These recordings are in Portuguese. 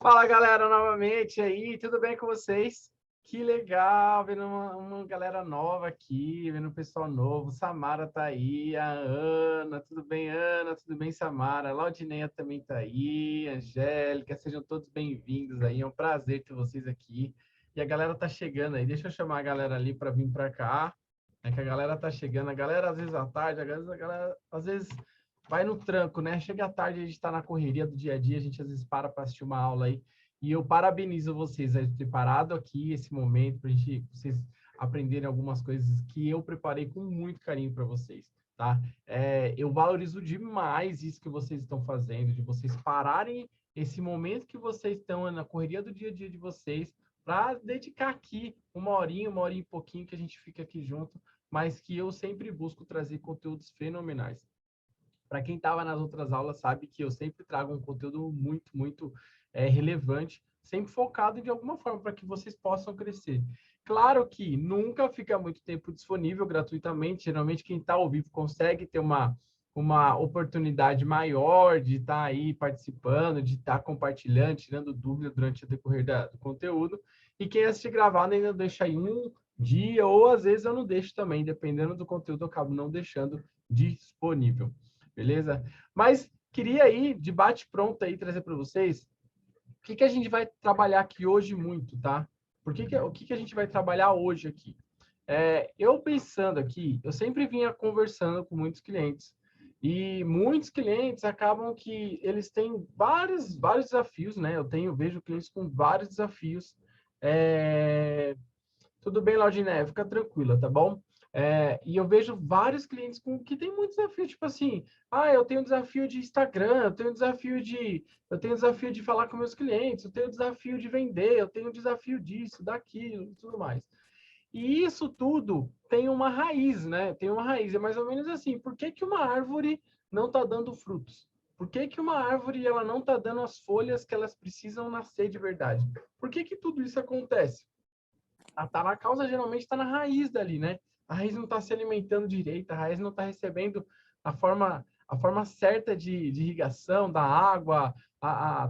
Fala, galera, novamente aí, tudo bem com vocês? Que legal, vendo uma galera nova aqui, vendo um pessoal novo. Samara tá aí, a Ana, tudo bem, Ana? Tudo bem, Samara? A Laudineia também tá aí, Angélica, sejam todos bem-vindos aí, é um prazer ter vocês aqui. E a galera tá chegando aí, deixa eu chamar a galera ali para vir para cá, é que a galera tá chegando. A galera, às vezes, à tarde, a galera, às vezes, vai no tranco, né? Chega à tarde, a gente está na correria do dia a dia, a gente às vezes para assistir uma aula aí. E eu parabenizo vocês aí ter parado aqui esse momento para vocês aprenderem algumas coisas que eu preparei com muito carinho para vocês, tá? Eu valorizo demais isso que vocês estão fazendo, de vocês pararem esse momento que vocês estão na correria do dia a dia de vocês para dedicar aqui uma horinha e pouquinho que a gente fica aqui junto, mas que eu sempre busco trazer conteúdos fenomenais. Para quem estava nas outras aulas, sabe que eu sempre trago um conteúdo muito relevante, sempre focado de alguma forma para que vocês possam crescer. Claro que nunca fica muito tempo disponível gratuitamente. Geralmente, quem está ao vivo consegue ter uma oportunidade maior de estar aí participando, de estar compartilhando, tirando dúvida durante o decorrer do conteúdo. E quem assiste gravado ainda deixa aí um dia, ou às vezes eu não deixo também, dependendo do conteúdo, eu acabo não deixando disponível. Beleza? Mas queria aí, de bate-pronto aí, trazer para vocês o que a gente vai trabalhar aqui hoje muito, tá? O que a gente vai trabalhar hoje aqui? Eu pensando aqui, eu sempre vinha conversando com muitos clientes e muitos clientes acabam que eles têm vários desafios, né? Vejo clientes com vários desafios. Tudo bem, Laudiné, fica tranquila, tá bom? E eu vejo vários clientes que têm muito desafio, tipo assim, eu tenho desafio de Instagram, eu tenho desafio de falar com meus clientes, eu tenho desafio de vender, eu tenho desafio disso, daquilo e tudo mais. E isso tudo tem uma raiz, né? Tem uma raiz, é mais ou menos assim, por que que uma árvore não está dando frutos? Por que que uma árvore ela não está dando as folhas que elas precisam nascer de verdade? Por que que tudo isso acontece? Tá na causa, geralmente está na raiz dali, né? A raiz não está se alimentando direito, a raiz não está recebendo a forma certa de irrigação da água,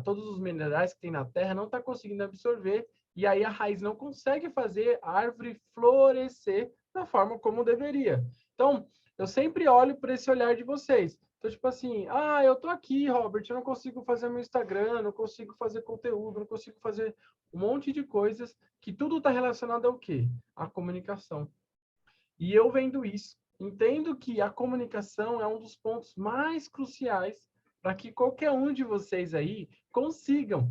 todos os minerais que tem na terra, não está conseguindo absorver, e aí a raiz não consegue fazer a árvore florescer da forma como deveria. Então, eu sempre olho para esse olhar de vocês. Então, tipo assim, eu tô aqui, Robert, eu não consigo fazer meu Instagram, não consigo fazer conteúdo, não consigo fazer um monte de coisas que tudo está relacionado ao quê? À comunicação. E eu vendo isso, entendo que a comunicação é um dos pontos mais cruciais para que qualquer um de vocês aí consigam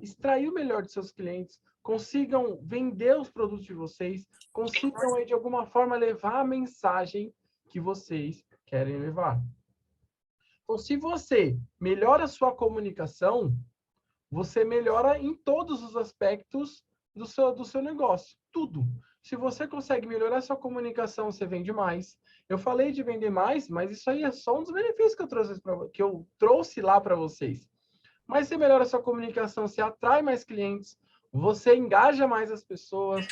extrair o melhor de seus clientes, consigam vender os produtos de vocês, consigam aí, de alguma forma levar a mensagem que vocês querem levar. Então, se você melhora a sua comunicação, você melhora em todos os aspectos do seu negócio, tudo. Se você consegue melhorar sua comunicação, você vende mais. Eu falei de vender mais, mas isso aí é só um dos benefícios que eu trouxe lá para vocês. Mas você melhora sua comunicação, você atrai mais clientes, você engaja mais as pessoas,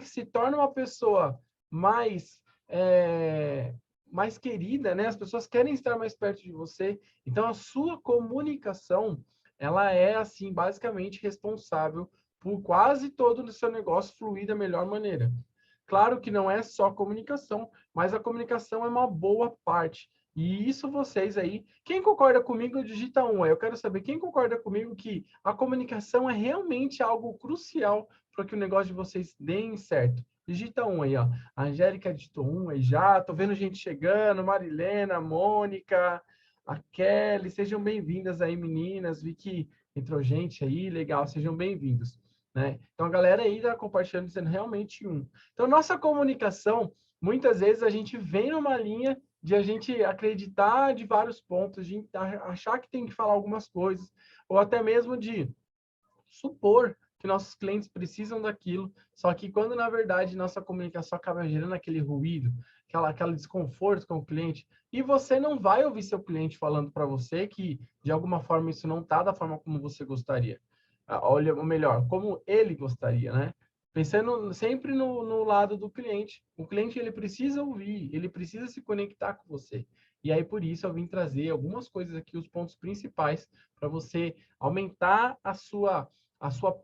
se torna uma pessoa mais, mais querida, né? As pessoas querem estar mais perto de você. Então, a sua comunicação, ela é, assim, basicamente responsável por quase todo o seu negócio fluir da melhor maneira. Claro que não é só comunicação, mas a comunicação é uma boa parte. E isso vocês aí, quem concorda comigo, digita um. Eu quero saber quem concorda comigo que a comunicação é realmente algo crucial para que o negócio de vocês dê certo. Digita um aí, ó. A Angélica digitou um aí já. Tô vendo gente chegando, Marilena, Mônica, a Kelly. Sejam bem-vindas aí, meninas. Vi que entrou gente aí, legal. Sejam bem-vindos. Né? Então, a galera aí está compartilhando, dizendo realmente um. Então, nossa comunicação, muitas vezes a gente vem numa linha de a gente acreditar de vários pontos, de achar que tem que falar algumas coisas, ou até mesmo de supor que nossos clientes precisam daquilo, só que quando, na verdade, nossa comunicação acaba gerando aquele ruído, aquele desconforto com o cliente, e você não vai ouvir seu cliente falando para você que, de alguma forma, isso não está da forma como você gostaria. Olha, ou melhor, como ele gostaria, né? Pensando sempre no lado do cliente. O cliente, ele precisa ouvir, ele precisa se conectar com você. E aí, por isso, eu vim trazer algumas coisas aqui, os pontos principais, para você aumentar a sua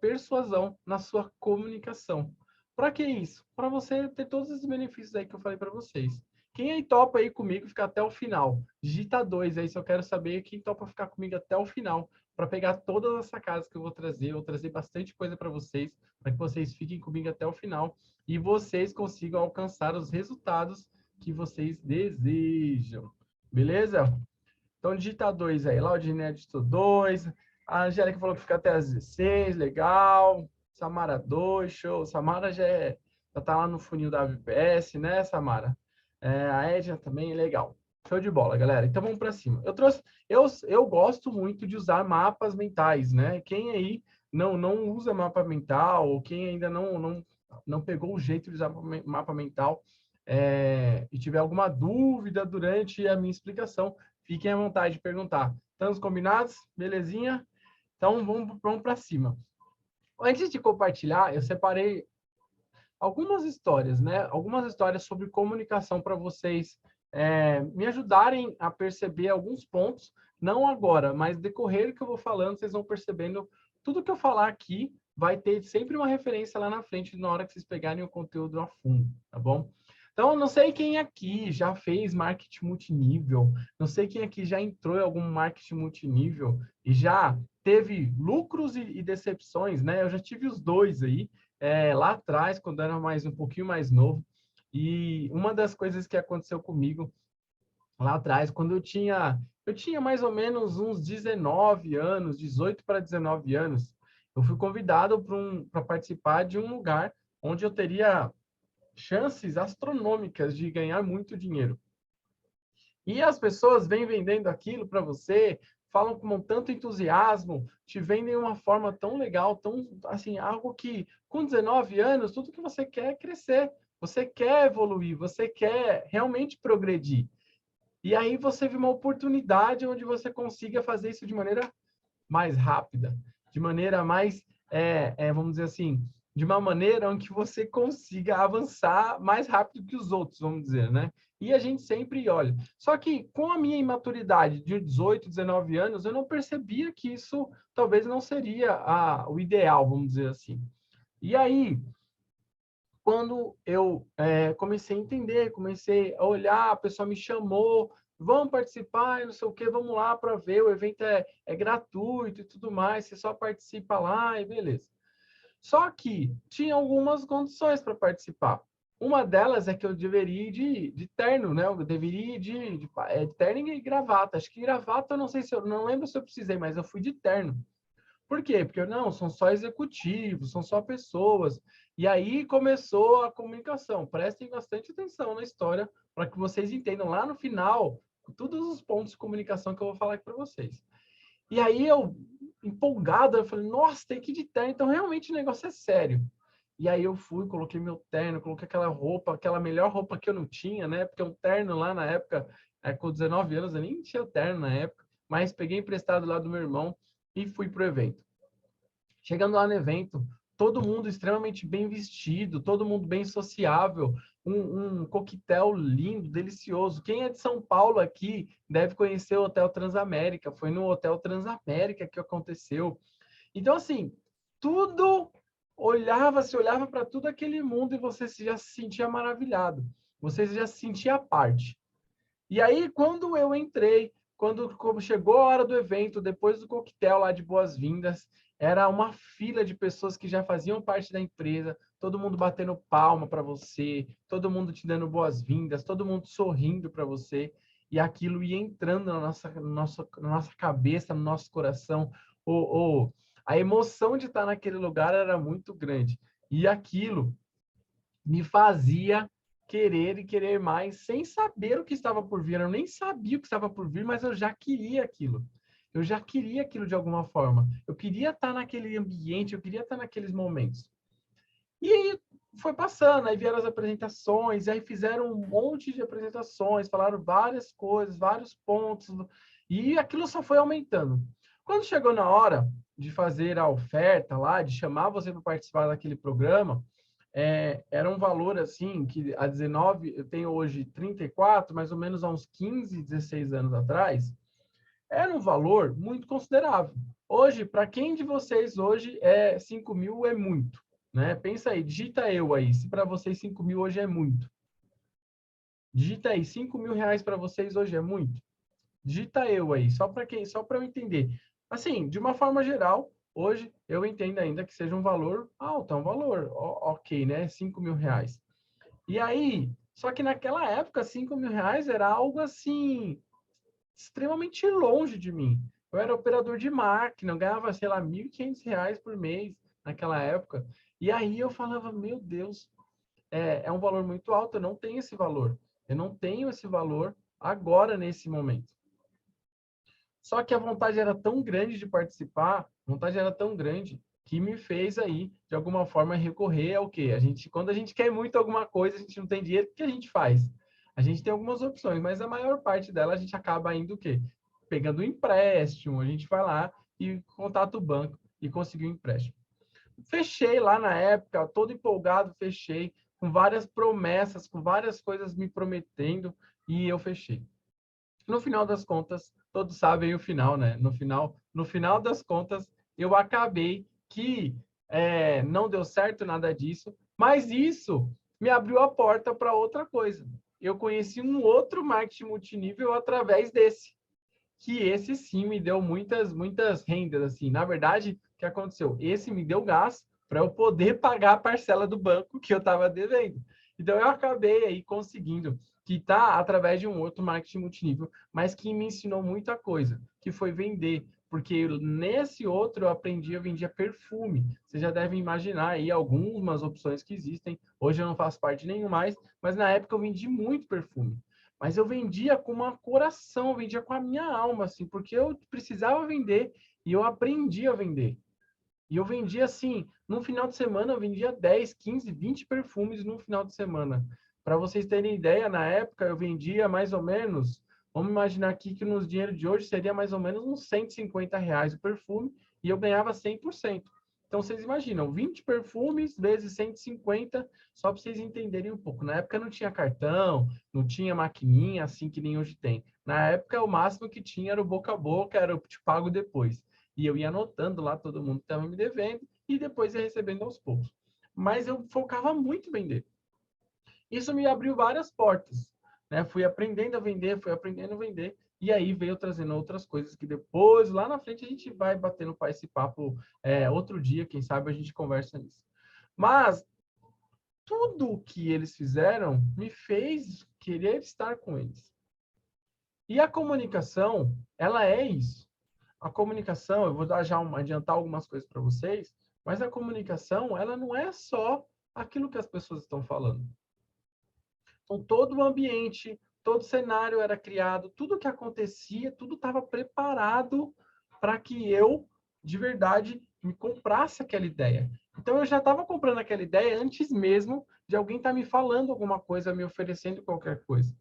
persuasão na sua comunicação. Para que isso? Para você ter todos esses benefícios aí que eu falei para vocês. Quem aí topa aí comigo ficar até o final? Digita 2 aí, se eu quero saber quem topa ficar comigo até o final, para pegar todas as sacadas que eu vou trazer bastante coisa para vocês, para que vocês fiquem comigo até o final e vocês consigam alcançar os resultados que vocês desejam. Beleza? Então, digita 2 aí. Laudinete digitou 2. A Angélica falou que fica até às 16, legal. Samara 2, show. Samara já tá lá no funil da VPS, né, Samara? A Edna também, legal. Show de bola, galera. Então vamos para cima. Eu gosto muito de usar mapas mentais, né? Quem aí não usa mapa mental, ou quem ainda não pegou o jeito de usar mapa mental, e tiver alguma dúvida durante a minha explicação, fiquem à vontade de perguntar. Estamos combinados? Belezinha? Então, vamos para cima. Antes de compartilhar, eu separei algumas histórias, né? Algumas histórias sobre comunicação para vocês me ajudarem a perceber alguns pontos, não agora, mas decorrer que eu vou falando, vocês vão percebendo tudo que eu falar aqui vai ter sempre uma referência lá na frente na hora que vocês pegarem o conteúdo a fundo, tá bom? Então, não sei quem aqui já fez marketing multinível, não sei quem aqui já entrou em algum marketing multinível e já teve lucros e decepções, né? Eu já tive os dois aí, lá atrás, quando eu era um pouquinho mais novo. E uma das coisas que aconteceu comigo lá atrás, quando eu tinha mais ou menos uns 19 anos, 18 para 19 anos, eu fui convidado para participar de um lugar onde eu teria chances astronômicas de ganhar muito dinheiro. E as pessoas vêm vendendo aquilo para você, falam com tanto entusiasmo, te vendem de uma forma tão legal, tão assim, algo que com 19 anos, tudo que você quer é crescer, você quer evoluir, você quer realmente progredir. E aí você vê uma oportunidade onde você consiga fazer isso de maneira mais rápida, de maneira mais, vamos dizer assim, de uma maneira em que você consiga avançar mais rápido que os outros, vamos dizer, né? E a gente sempre olha. Só que com a minha imaturidade de 18, 19 anos, eu não percebia que isso talvez não seria o ideal, vamos dizer assim. E aí, quando eu comecei a entender, comecei a olhar, a pessoa me chamou, vamos participar, não sei o que, vamos lá para ver, o evento é gratuito e tudo mais, você só participa lá e beleza. Só que tinha algumas condições para participar. Uma delas é que eu deveria ir de terno, né? Eu deveria ir de terno e gravata. Acho que gravata, eu não sei se eu não lembro se eu precisei, mas eu fui de terno. Por quê? Porque não, são só executivos, são só pessoas. E aí começou a comunicação. Prestem bastante atenção na história para que vocês entendam lá no final todos os pontos de comunicação que eu vou falar aqui para vocês. E aí eu, empolgado, eu falei, nossa, tem que ir de terno, então realmente o negócio é sério. E aí eu fui, coloquei meu terno, coloquei aquela roupa, aquela melhor roupa que eu não tinha, né? Porque um terno lá na época, com 19 anos, eu nem tinha terno na época, mas peguei emprestado lá do meu irmão e fui pro evento. Chegando lá no evento, todo mundo extremamente bem vestido, todo mundo bem sociável, um coquetel lindo, delicioso. Quem é de São Paulo aqui deve conhecer o Hotel Transamérica. Foi no Hotel Transamérica que aconteceu. Então, assim, tudo se olhava para tudo aquele mundo e você já se sentia maravilhado. Você já se sentia à parte. E aí, quando eu entrei, quando chegou a hora do evento, depois do coquetel lá de boas-vindas, era uma fila de pessoas que já faziam parte da empresa, todo mundo batendo palma para você, todo mundo te dando boas-vindas, todo mundo sorrindo para você, e aquilo ia entrando na nossa cabeça, no nosso coração. A emoção de estar naquele lugar era muito grande. E aquilo me fazia querer e querer mais, sem saber o que estava por vir. Eu nem sabia o que estava por vir, mas eu já queria aquilo. Eu já queria aquilo de alguma forma. Eu queria estar naquele ambiente, eu queria estar naqueles momentos. E aí foi passando, aí vieram as apresentações, aí fizeram um monte de apresentações, falaram várias coisas, vários pontos, e aquilo só foi aumentando. Quando chegou na hora de fazer a oferta lá, de chamar você para participar daquele programa, era um valor assim, que a 19, eu tenho hoje 34, mais ou menos há uns 15, 16 anos atrás, era um valor muito considerável. Hoje, para quem de vocês hoje 5 mil é muito, né? Pensa aí, digita eu aí, se para vocês 5 mil hoje é muito. Digita aí, 5 mil reais para vocês hoje é muito? Digita eu aí, só para quem, só para eu entender. Assim, de uma forma geral, hoje eu entendo ainda que seja um valor alto, é um valor ok, né? 5 mil reais. E aí, só que naquela época, 5 mil reais era algo assim, extremamente longe de mim. Eu era operador de máquina, eu ganhava, sei lá, R$ 1.500 por mês naquela época. E aí eu falava, meu Deus, é um valor muito alto, eu não tenho esse valor. Eu não tenho esse valor agora, nesse momento. Só que a vontade era tão grande de participar, a vontade era tão grande, que me fez aí, de alguma forma, recorrer ao quê? Quando a gente quer muito alguma coisa, a gente não tem dinheiro, o que a gente faz? A gente tem algumas opções, mas a maior parte dela a gente acaba indo o quê? Pegando um empréstimo, a gente vai lá e contata o banco e conseguiu um empréstimo. Fechei lá na época, todo empolgado, fechei, com várias promessas, com várias coisas me prometendo, e eu fechei. No final das contas, todos sabem o final, né? No final das contas, eu acabei que não deu certo nada disso, mas isso me abriu a porta para outra coisa. Eu conheci um outro marketing multinível através desse, que esse sim me deu muitas rendas, assim. Na verdade, o que aconteceu? Esse me deu gás para eu poder pagar a parcela do banco que eu estava devendo. Então, eu acabei aí conseguindo quitar através de um outro marketing multinível, mas que me ensinou muita coisa, que foi vender. Porque nesse outro eu vendia perfume. Você já deve imaginar aí algumas opções que existem. Hoje eu não faço parte de nenhum mais, mas na época eu vendi muito perfume. Mas eu vendia com um coração, eu vendia com a minha alma, assim, porque eu precisava vender e eu aprendi a vender. E eu vendia assim, no final de semana eu vendia 10, 15, 20 perfumes no final de semana. Para vocês terem ideia, na época eu vendia mais ou menos, vamos imaginar aqui que nos dinheiros de hoje seria mais ou menos uns R$ 150 o perfume e eu ganhava 100%. Então vocês imaginam, 20 perfumes vezes 150, só para vocês entenderem um pouco. Na época não tinha cartão, não tinha maquininha assim que nem hoje tem. Na época o máximo que tinha era o boca a boca, era o te pago depois. E eu ia anotando lá todo mundo que estava me devendo e depois ia recebendo aos poucos. Mas eu focava muito em vender. Isso me abriu várias portas, né? Fui aprendendo a vender, fui aprendendo a vender, e aí veio trazendo outras coisas que depois, lá na frente, a gente vai batendo esse papo outro dia, quem sabe a gente conversa nisso. Mas tudo o que eles fizeram me fez querer estar com eles. E a comunicação, ela é isso. A comunicação, eu vou dar adiantar algumas coisas para vocês, mas a comunicação, ela não é só aquilo que as pessoas estão falando. Então, todo o ambiente, todo o cenário era criado, tudo que acontecia, tudo estava preparado para que eu, de verdade, me comprasse aquela ideia. Então, eu já estava comprando aquela ideia antes mesmo de alguém estar me falando alguma coisa, me oferecendo qualquer coisa.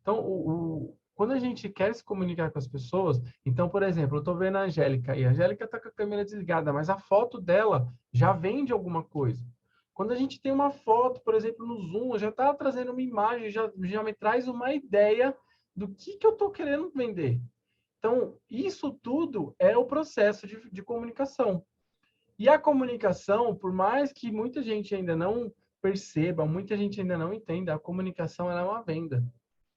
Então, quando a gente quer se comunicar com as pessoas, então, por exemplo, eu estou vendo a Angélica e a Angélica está com a câmera desligada, mas a foto dela já vem de alguma coisa. Quando a gente tem uma foto, por exemplo, no Zoom, já está trazendo uma imagem, já me traz uma ideia do que eu estou querendo vender. Então, isso tudo é o processo de comunicação. E a comunicação, por mais que muita gente ainda não perceba, muita gente ainda não entenda, a comunicação ela é uma venda.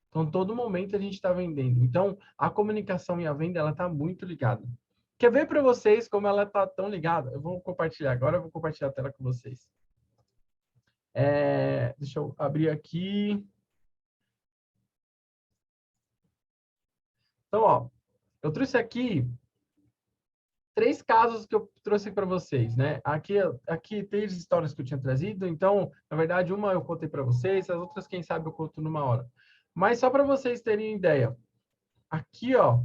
Então, todo momento a gente está vendendo. Então, a comunicação e a venda, ela está muito ligada. Quer ver para vocês como ela está tão ligada? Eu vou compartilhar agora, eu vou compartilhar a tela com vocês. Deixa eu abrir aqui. Então, ó, eu trouxe aqui 3 casos que eu trouxe para vocês, né? Aqui 3 histórias que eu tinha trazido. Então, na verdade, uma eu contei para vocês, as outras, quem sabe, eu conto numa hora. Mas só para vocês terem ideia. Aqui, ó,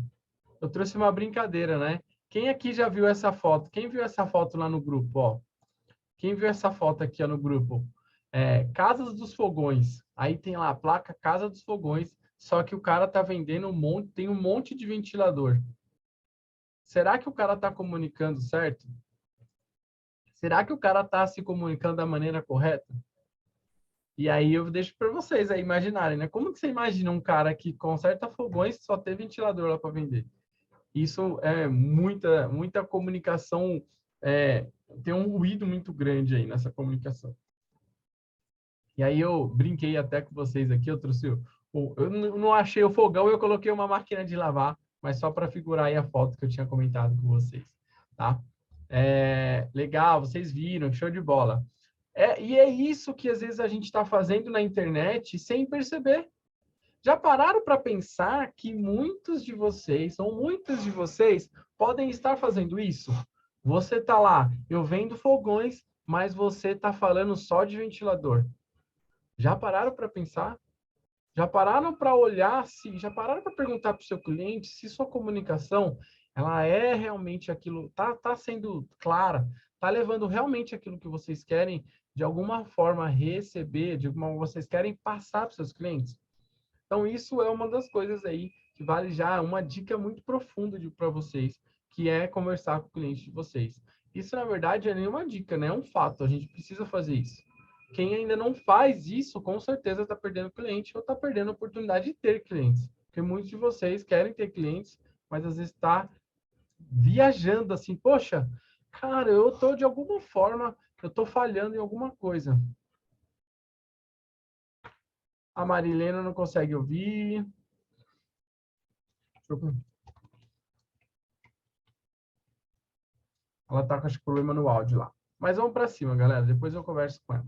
eu trouxe uma brincadeira, né? Quem aqui já viu essa foto? Quem viu essa foto lá no grupo, ó? Quem viu essa foto aqui ó, no grupo? Casas dos Fogões. Aí tem lá a placa Casa dos Fogões, só que o cara tá vendendo tem um monte de ventilador. Será que o cara tá comunicando certo? Será que o cara está se comunicando da maneira correta? E aí eu deixo para vocês aí imaginarem, né? Como que você imagina um cara que conserta fogões e só tem ventilador lá para vender? Isso é muita comunicação, tem um ruído muito grande aí nessa comunicação. E aí eu brinquei até com vocês aqui, eu trouxe eu não achei o fogão, eu coloquei uma máquina de lavar, mas só para figurar aí a foto que eu tinha comentado com vocês, tá? Legal, vocês viram, show de bola. E é isso que às vezes a gente está fazendo na internet sem perceber. Já pararam para pensar que muitos de vocês, ou muitas de vocês, podem estar fazendo isso? Você está lá, eu vendo fogões, mas você está falando só de ventilador. Já pararam para pensar? Já pararam para olhar se, já pararam para perguntar para o seu cliente se sua comunicação ela é realmente aquilo, tá sendo clara, tá levando realmente aquilo que vocês querem de alguma forma receber, de alguma vocês querem passar para os seus clientes? Então isso é uma das coisas aí que vale já uma dica muito profunda para vocês, que é conversar com o cliente de vocês. Isso na verdade é nenhuma dica, né? É um fato, a gente precisa fazer isso. Quem ainda não faz isso, com certeza está perdendo cliente ou está perdendo a oportunidade de ter clientes. Porque muitos de vocês querem ter clientes, mas às vezes está viajando assim, poxa, cara, eu estou de alguma forma, eu estou falhando em alguma coisa. A Marilena não consegue ouvir. Ela está com acho, problema no áudio lá. Mas vamos para cima, galera. Depois eu converso com ela.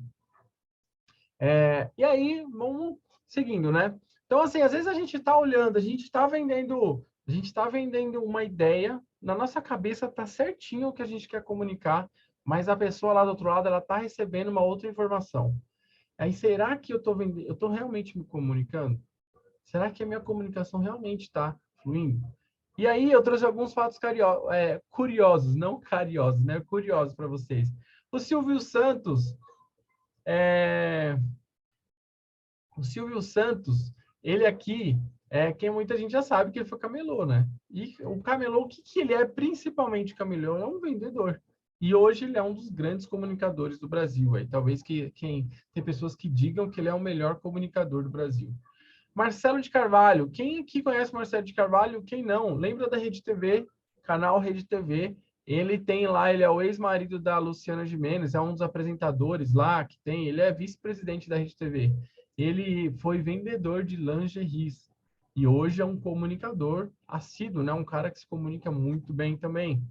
E aí, vamos seguindo, né? Então, assim, às vezes a gente está olhando, a gente está vendendo uma ideia, na nossa cabeça está certinho o que a gente quer comunicar, mas a pessoa lá do outro lado, ela está recebendo uma outra informação. Aí, será que eu estou realmente me comunicando? Será que a minha comunicação realmente está fluindo? E aí, eu trouxe alguns fatos curiosos, não cariosos, né? Curiosos para vocês. O Silvio Santos, é, o Silvio Santos, ele aqui, quem muita gente já sabe que ele foi camelô, né? E o camelô, o que, que ele é? Principalmente camelô, é um vendedor. E hoje ele é um dos grandes comunicadores do Brasil. Aí. Talvez tem pessoas que digam que ele é o melhor comunicador do Brasil. Marcelo de Carvalho. Quem aqui conhece Marcelo de Carvalho? Quem não? Lembra da Rede TV? Canal Rede TV. Ele tem lá, ele é o ex-marido da Luciana Gimenez, é um dos apresentadores lá que tem, ele é vice-presidente da Rede TV. Ele foi vendedor de lingeries e hoje é um comunicador assíduo, né? Um cara que se comunica muito bem também.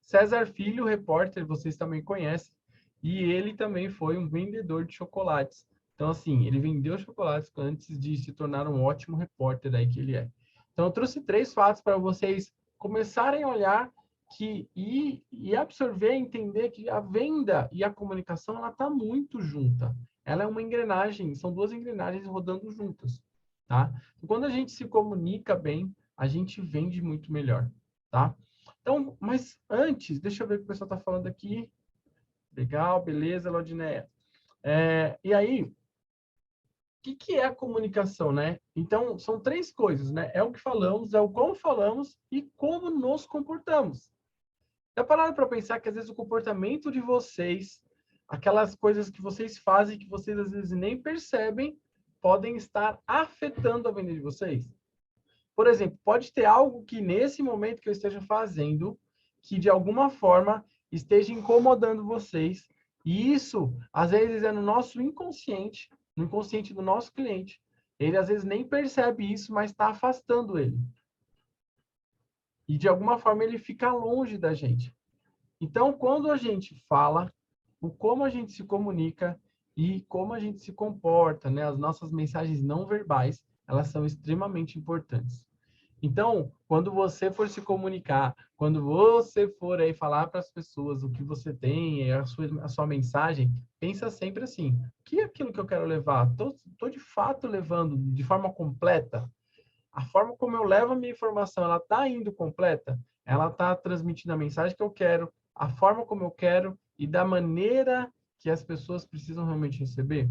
César Filho, repórter, vocês também conhecem, e ele também foi um vendedor de chocolates. Então, assim, ele vendeu chocolates antes de se tornar um ótimo repórter aí que ele é. Então, eu trouxe 3 fatos para vocês começarem a olhar e absorver, entender que a venda e a comunicação, ela está muito junta. Ela é uma engrenagem, são 2 engrenagens rodando juntas, tá? Quando a gente se comunica bem, a gente vende muito melhor, tá? Então, mas antes, deixa eu ver o que o pessoal está falando aqui. Legal, beleza, Lodinéia. E aí, o que é a comunicação, né? Então, são 3 coisas, né? É o que falamos, é o como falamos e como nos comportamos. Já pararam para pensar que às vezes o comportamento de vocês, aquelas coisas que vocês fazem que vocês às vezes nem percebem, podem estar afetando a venda de vocês? Por exemplo, pode ter algo que nesse momento que eu esteja fazendo, que de alguma forma esteja incomodando vocês, e isso às vezes é no nosso inconsciente, no inconsciente do nosso cliente. Ele às vezes nem percebe isso, mas está afastando ele. E de alguma forma ele fica longe da gente. Então, quando a gente fala, o como a gente se comunica e como a gente se comporta, né? As nossas mensagens não verbais, elas são extremamente importantes. Então, quando você for se comunicar, quando você for aí falar para as pessoas o que você tem, a sua mensagem, pensa sempre assim, o que é aquilo que eu quero levar? Tô de fato levando de forma completa? A forma como eu levo a minha informação, ela está indo completa? Ela está transmitindo a mensagem que eu quero, a forma como eu quero e da maneira que as pessoas precisam realmente receber?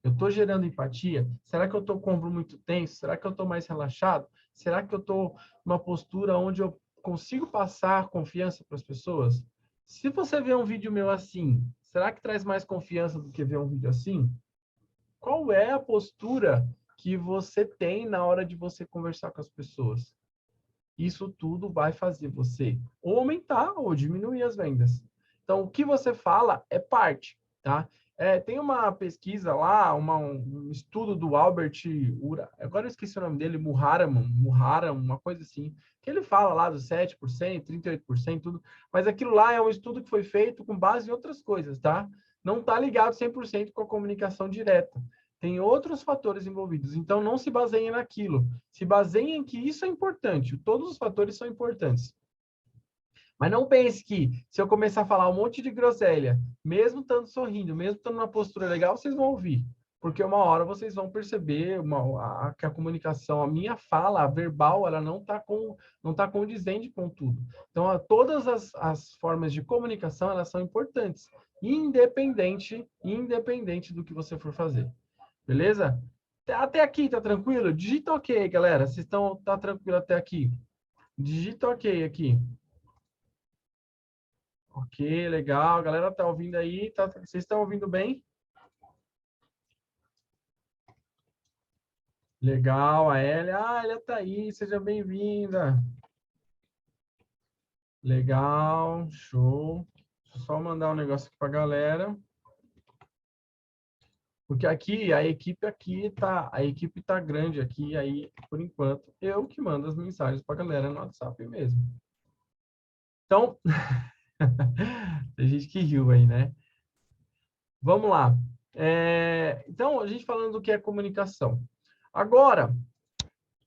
Eu estou gerando empatia? Será que eu estou com o ombro muito tenso? Será que eu estou mais relaxado? Será que eu estou numa postura onde eu consigo passar confiança para as pessoas? Se você vê um vídeo meu assim, Será que traz mais confiança do que ver um vídeo assim? Qual é a postura que você tem na hora de você conversar com as pessoas? Isso tudo vai fazer você ou aumentar ou diminuir as vendas. Então, o que você fala é parte, tá? Tem uma pesquisa lá, um estudo do Albert Ura, agora eu esqueci o nome dele, Muharram, uma coisa assim, que ele fala lá dos 7%, 38%, tudo, mas aquilo lá é um estudo que foi feito com base em outras coisas, tá? Não está ligado 100% com a comunicação direta. Tem outros fatores envolvidos, então não se baseiem naquilo. Se baseiem em que isso é importante, todos os fatores são importantes. Mas não pense que se eu começar a falar um monte de groselha, mesmo estando sorrindo, mesmo estando numa postura legal, vocês vão ouvir. Porque uma hora vocês vão perceber que a comunicação, a minha fala, a verbal, ela não tá condizente com tudo. Então, todas as formas de comunicação, elas são importantes, independente do que você for fazer. Beleza? Até aqui, tá tranquilo? Digita OK, galera. Tá tranquilo até aqui? Digita OK aqui. Ok, legal. A galera tá ouvindo aí? Vocês estão ouvindo bem? Legal, a Elia. Ah, Elia tá aí. Seja bem-vinda. Legal, show. Deixa eu só mandar um negócio aqui pra galera. Porque aqui, a equipe tá grande aqui, aí, por enquanto, eu que mando as mensagens pra galera no WhatsApp mesmo. Então, tem gente que riu aí, né? Vamos lá. Então, a gente falando do que é comunicação. Agora,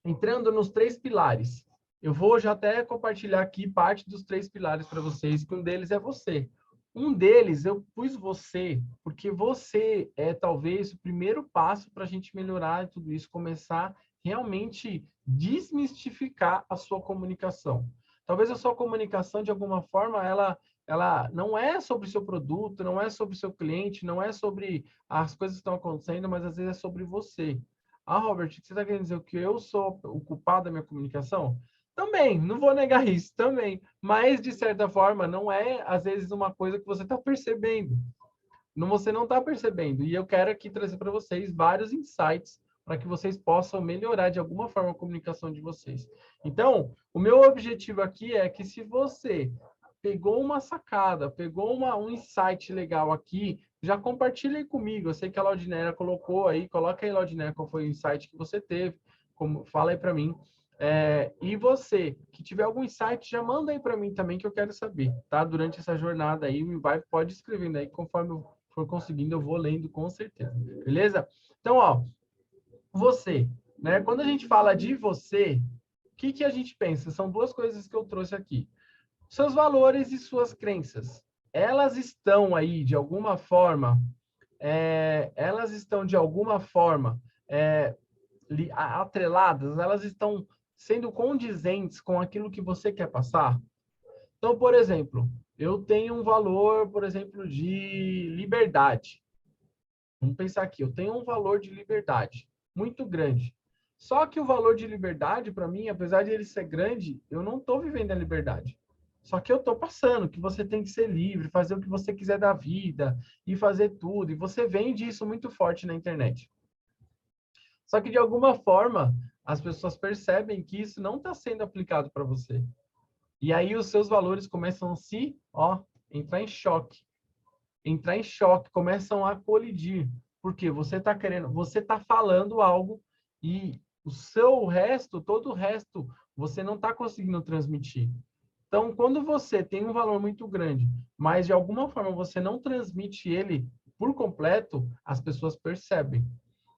entrando nos 3 pilares. Eu vou já até compartilhar aqui parte dos 3 pilares para vocês, que um deles é você. Um deles, eu pus você, porque você é talvez o primeiro passo para a gente melhorar tudo isso, começar realmente desmistificar a sua comunicação. Talvez a sua comunicação, de alguma forma, ela não é sobre o seu produto, não é sobre o seu cliente, não é sobre as coisas que estão acontecendo, mas às vezes é sobre você. Ah, Robert, você está querendo dizer que eu sou o culpado da minha comunicação? Também, não vou negar isso, também. Mas, de certa forma, não é, às vezes, uma coisa que você está percebendo. Você não está percebendo. E eu quero aqui trazer para vocês vários insights para que vocês possam melhorar, de alguma forma, a comunicação de vocês. Então, o meu objetivo aqui é que se você pegou uma sacada, pegou um insight legal aqui, já compartilhe aí comigo. Eu sei que a Laudinera colocou aí, coloca aí, Laudinera, qual foi o insight que você teve, fala aí para mim. E você, que tiver algum insight, já manda aí para mim também, que eu quero saber, tá? Durante essa jornada aí, pode escrevendo aí, conforme eu for conseguindo, eu vou lendo com certeza, beleza? Então, ó, você, né? Quando a gente fala de você, o que a gente pensa? São 2 coisas que eu trouxe aqui. Seus valores e suas crenças, elas estão aí de alguma forma, atreladas, elas estão sendo condizentes com aquilo que você quer passar? Então, por exemplo, eu tenho um valor, por exemplo, de liberdade. Vamos pensar aqui, eu tenho um valor de liberdade muito grande. Só que o valor de liberdade, para mim, apesar de ele ser grande, eu não estou vivendo a liberdade. Só que eu estou passando, que você tem que ser livre, fazer o que você quiser da vida e fazer tudo. E você vende isso muito forte na internet. Só que, de alguma forma, as pessoas percebem que isso não está sendo aplicado para você. E aí os seus valores começam a entrar em choque. Começam a colidir. Porque você está falando algo e todo o resto, você não está conseguindo transmitir. Então, quando você tem um valor muito grande, mas de alguma forma você não transmite ele por completo, as pessoas percebem.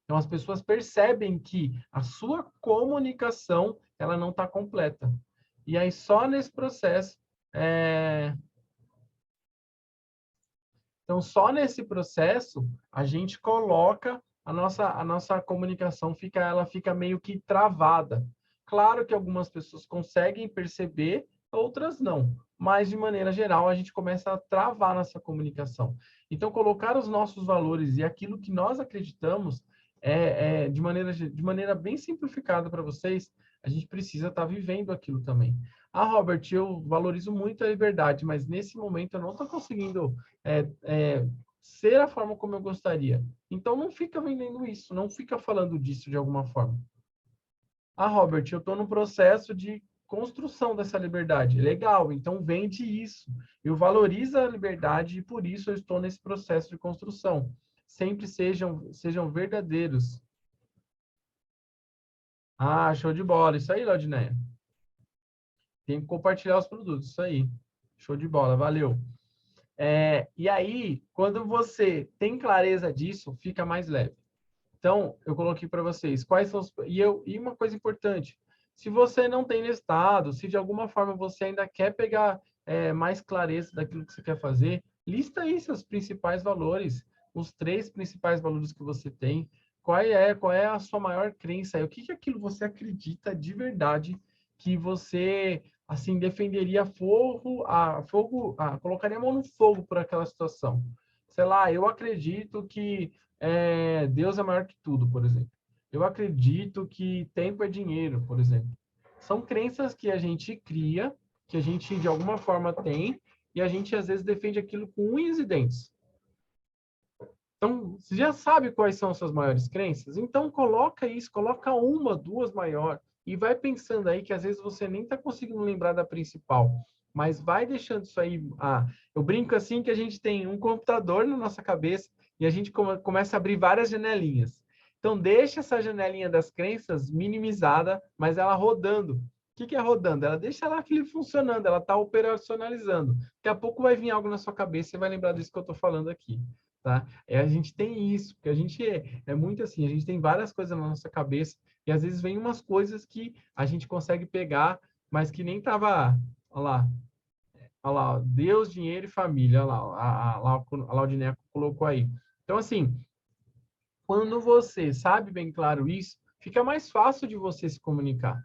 Então, as pessoas percebem que a sua comunicação, ela não está completa. E aí, só nesse processo, Então, só nesse processo, a gente coloca a nossa comunicação, ela fica meio que travada. Claro que algumas pessoas conseguem perceber, outras não. Mas, de maneira geral, a gente começa a travar nossa comunicação. Então, colocar os nossos valores e aquilo que nós acreditamos, de maneira bem simplificada para vocês, a gente precisa estar vivendo aquilo também. Ah, Robert, eu valorizo muito a liberdade, mas nesse momento eu não estou conseguindo ser a forma como eu gostaria. Então não fica vendendo isso, não fica falando disso de alguma forma. Ah, Robert, eu estou no processo de construção dessa liberdade. Legal, então vende isso. Eu valorizo a liberdade e por isso eu estou nesse processo de construção. Sempre sejam verdadeiros. Ah, show de bola. Isso aí, Laudinéia. Tem que compartilhar os produtos. Isso aí. Show de bola. Valeu. E aí, quando você tem clareza disso, fica mais leve. Então, eu coloquei para vocês quais são os. E uma coisa importante: se você não tem listado, se de alguma forma você ainda quer pegar mais clareza daquilo que você quer fazer, lista aí seus principais valores, os 3 principais valores que você tem. Qual é a sua maior crença? O que é aquilo que você acredita de verdade que você assim defenderia colocaria a mão no fogo por aquela situação? Sei lá, eu acredito que Deus é maior que tudo, por exemplo. Eu acredito que tempo é dinheiro, por exemplo. São crenças que a gente cria, que a gente de alguma forma tem, e a gente às vezes defende aquilo com unhas e dentes. Então, você já sabe quais são as suas maiores crenças? Então, coloca isso, coloca uma, duas maior, e vai pensando aí que às vezes você nem está conseguindo lembrar da principal, mas vai deixando isso aí. Eu brinco assim que a gente tem um computador na nossa cabeça e a gente começa a abrir várias janelinhas. Então, deixa essa janelinha das crenças minimizada, mas ela rodando. O que é rodando? Ela deixa lá aquilo funcionando, ela está operacionalizando. Daqui a pouco vai vir algo na sua cabeça e você vai lembrar disso que eu estou falando aqui. Tá? A gente tem isso, porque a gente é muito assim, a gente tem várias coisas na nossa cabeça e às vezes vem umas coisas que a gente consegue pegar, mas que nem tava, olha lá, Deus, dinheiro e família, olha lá, a Laudineia colocou aí. Então, assim, quando você sabe bem claro isso, fica mais fácil de você se comunicar.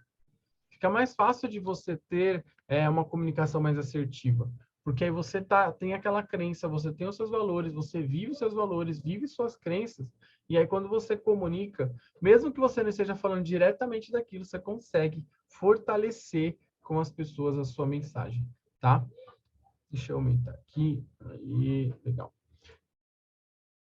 Fica mais fácil de você ter uma comunicação mais assertiva. Porque aí você tem aquela crença, você tem os seus valores, você vive os seus valores, vive suas crenças. E aí, quando você comunica, mesmo que você não esteja falando diretamente daquilo, você consegue fortalecer com as pessoas a sua mensagem, tá? Deixa eu aumentar aqui. Aí, legal.